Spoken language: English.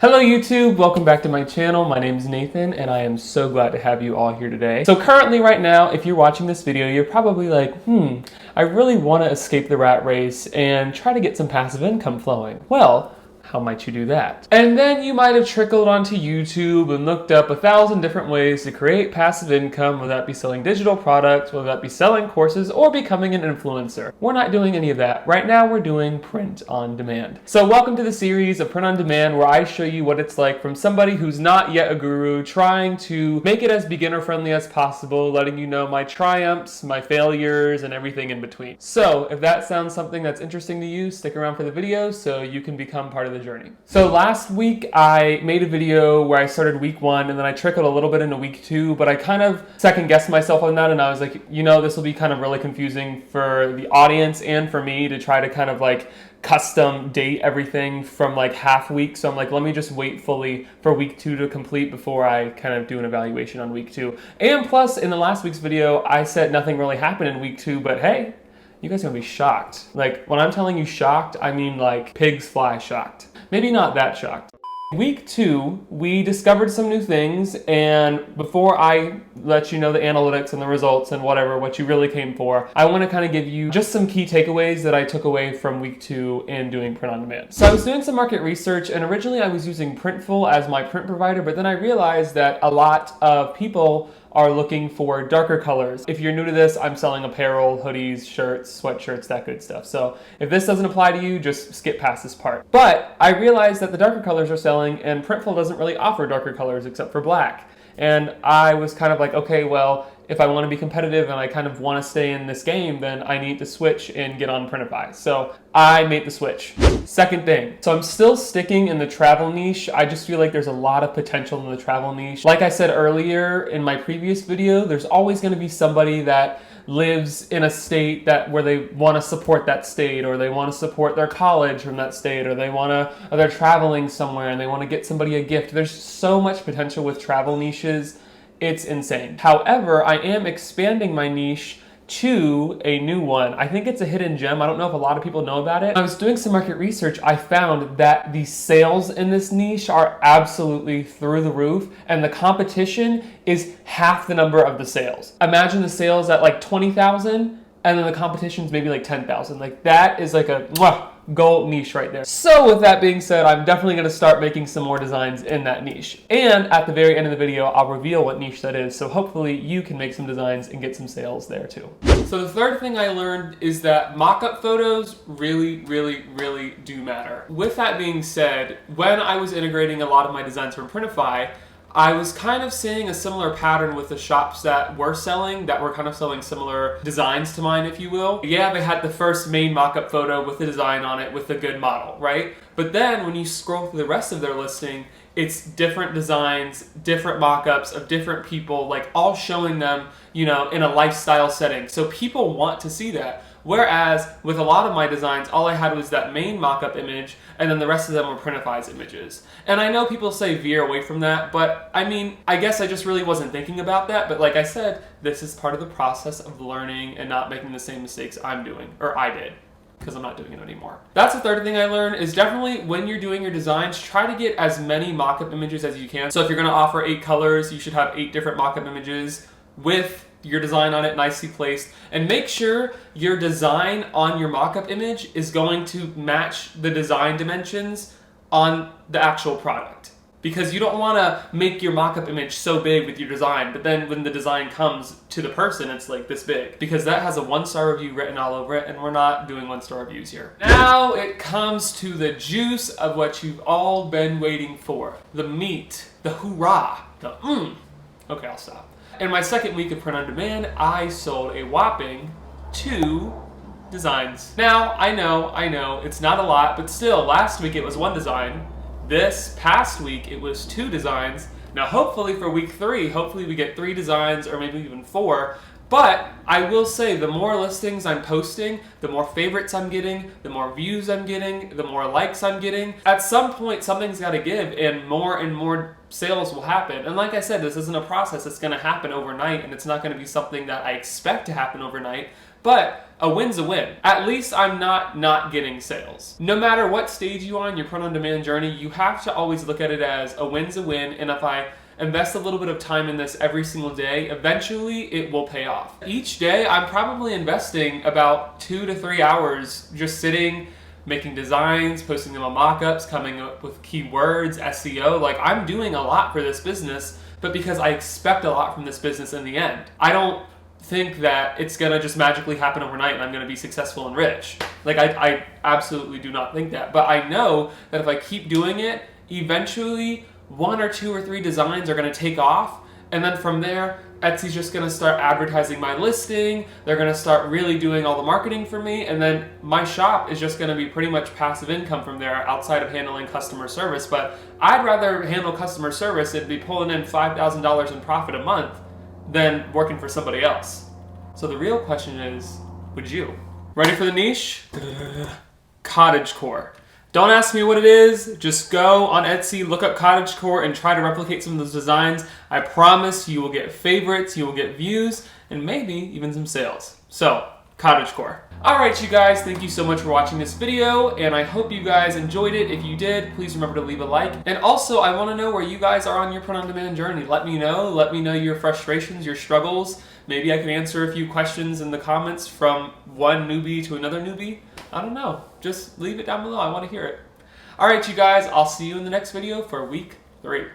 Hello YouTube, welcome back to my channel. My name is Nathan and I am so glad to have you all here today. So currently right now, if you're watching this video, you're probably like, I really want to escape the rat race and try to get some passive income flowing. Well, how might you do that? And then you might have trickled onto YouTube and looked up 1,000 different ways to create passive income, whether that be selling digital products, whether that be selling courses, or becoming an influencer. We're not doing any of that. Right now we're doing print on demand. So welcome to the series of Print on Demand, where I show you what it's like from somebody who's not yet a guru, trying to make it as beginner friendly as possible, letting you know my triumphs, my failures, and everything in between. So if that sounds something that's interesting to you, stick around for the video so you can become part of the journey. So last week I made a video where I started week 1 and then I trickled a little bit into week 2, but I kind of second guessed myself on that and I was like, you know, this will be kind of really confusing for the audience and for me to try to kind of like custom date everything from like half week. So I'm like, let me just wait fully for week 2 to complete before I kind of do an evaluation on week 2. And plus in the last week's video, I said nothing really happened in week 2, but hey, you guys are gonna be shocked. Like when I'm telling you shocked, I mean like pigs fly shocked. Maybe not that shocked. Week 2, we discovered some new things, and before I let you know the analytics and the results and what you really came for, I want to kind of give you just some key takeaways that I took away from week 2 in doing print on demand. So I was doing some market research, and originally I was using Printful as my print provider, but then I realized that a lot of people are looking for darker colors. If you're new to this, I'm selling apparel, hoodies, shirts, sweatshirts, that good stuff. So if this doesn't apply to you, just skip past this part. But I realized that the darker colors are selling and Printful doesn't really offer darker colors except for black. And I was kind of like, okay, well, if I want to be competitive and I kind of want to stay in this game, then I need to switch and get on Printify. So I made the switch. Second thing, so I'm still sticking in the travel niche. I just feel like there's a lot of potential in the travel niche. Like I said earlier in my previous video, there's always going to be somebody that lives in a state where they want to support that state, or they want to support their college from that state, or they're traveling somewhere and they want to get somebody a gift. There's so much potential with travel niches. It's insane. However, I am expanding my niche to a new one. I think it's a hidden gem. I don't know if a lot of people know about it. When I was doing some market research, I found that the sales in this niche are absolutely through the roof, and the competition is half the number of the sales. Imagine the sales at like 20,000, and then the competition's maybe like 10,000. Like that is like a gold niche right there. So with that being said, I'm definitely going to start making some more designs in that niche. And at the very end of the video, I'll reveal what niche that is. So hopefully you can make some designs and get some sales there too. So the third thing I learned is that mock-up photos really do matter. With that being said, when I was integrating a lot of my designs from Printify, I was kind of seeing a similar pattern with the shops that were kind of selling similar designs to mine, if you will. Yeah, they had the first main mock-up photo with the design on it with the good model, right? But then when you scroll through the rest of their listing, it's different designs, different mock-ups of different people, like all showing them, you know, in a lifestyle setting. So people want to see that. Whereas with a lot of my designs, all I had was that main mock-up image, and then the rest of them were Printify's images. And I know people say veer away from that, but I mean, I guess I just really wasn't thinking about that. But like I said, this is part of the process of learning and not making the same mistakes I'm doing, or I did, because I'm not doing it anymore. That's the third thing I learned, is definitely when you're doing your designs, try to get as many mock-up images as you can. So if you're gonna offer 8 colors, you should have 8 different mock-up images with your design on it nicely placed, and make sure your design on your mock-up image is going to match the design dimensions on the actual product. Because you don't want to make your mock-up image so big with your design, but then when the design comes to the person, it's like this big. Because that has a 1-star review written all over it, and we're not doing 1-star reviews here. Now it comes to the juice of what you've all been waiting for. The meat, the hoorah, the Okay, I'll stop. In my second week of print on demand, I sold a whopping 2 designs. Now, I know, it's not a lot, but still, last week it was 1 design. This past week, it was 2 designs. Now, hopefully for week 3, hopefully we get 3 designs or maybe even 4. But I will say, the more listings I'm posting, the more favorites I'm getting, the more views I'm getting, the more likes I'm getting. At some point, something's got to give, and more sales will happen. And like I said, this isn't a process that's going to happen overnight, and it's not going to be something that I expect to happen overnight. But a win's a win. At least I'm not getting sales. No matter what stage you're on your print-on-demand journey, you have to always look at it as a win's a win, and if I invest a little bit of time in this every single day, eventually it will pay off. Each day, I'm probably investing about 2 to 3 hours just sitting, making designs, posting them on mockups, coming up with keywords, SEO. Like, I'm doing a lot for this business, but because I expect a lot from this business in the end. I don't think that it's gonna just magically happen overnight and I'm gonna be successful and rich. Like, I absolutely do not think that. But I know that if I keep doing it, eventually 1 or 2 or 3 designs are gonna take off, and then from there, Etsy's just gonna start advertising my listing, they're gonna start really doing all the marketing for me, and then my shop is just gonna be pretty much passive income from there outside of handling customer service. But I'd rather handle customer service and be pulling in $5,000 in profit a month than working for somebody else. So the real question is, would you? Ready for the niche? Cottage Core. Don't ask me what it is, just go on Etsy, look up Cottage Core, and try to replicate some of those designs. I promise you will get favorites, you will get views, and maybe even some sales. So, Cottage Core. Alright, you guys, thank you so much for watching this video, and I hope you guys enjoyed it. If you did, please remember to leave a like. And also, I want to know where you guys are on your print-on-demand journey. Let me know your frustrations, your struggles. Maybe I can answer a few questions in the comments from one newbie to another newbie. I don't know. Just leave it down below. I want to hear it. Alright, you guys, I'll see you in the next video for week 3.